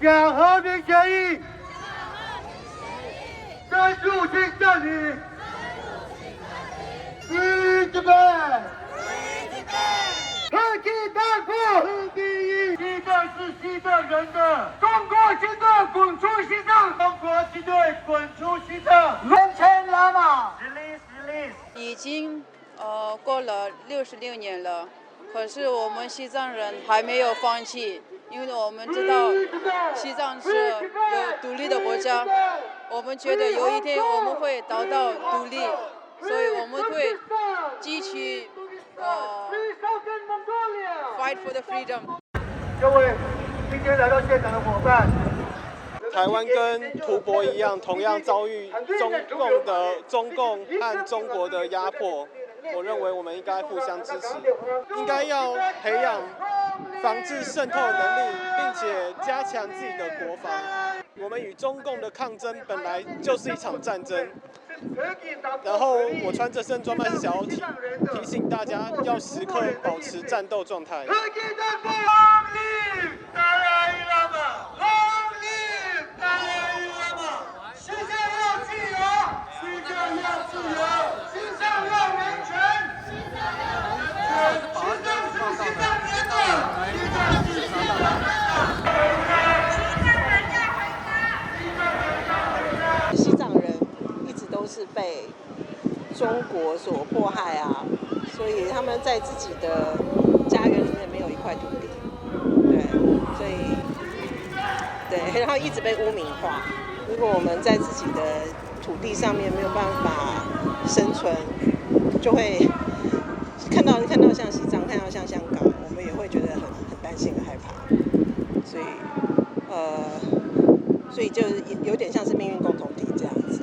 讲和平协议，真入侵占领，日本，科技大国，第一，西藏是西藏人的，中国军队滚出西藏，中国军队滚出西藏，人权喇嘛 ，release。已经过了66年了，可是我们西藏人还没有放弃，因为我们知道西藏是有独立的国家，我们觉得有一天我们会得到独立，所以我们会继续fight for the freedom。各位今天来到现场的伙伴。台湾跟吐蕃一样，同样遭遇中共和中国的压迫。我认为我们应该互相支持，应该要培养防治渗透能力，并且加强自己的国防。我们与中共的抗争本来就是一场战争。然后我穿着圣装曼斯小欧提醒大家要时刻保持战斗状态。西藏人一直都是被中国所迫害啊，所以他们在自己的家园里面没有一块土地，对，所以对，然后一直被污名化。如果我们在自己的土地上面没有办法生存，就会看到像西藏，看到像香港，我们也会觉得很担心、很害怕。所以就有点像是命运共同体这样子。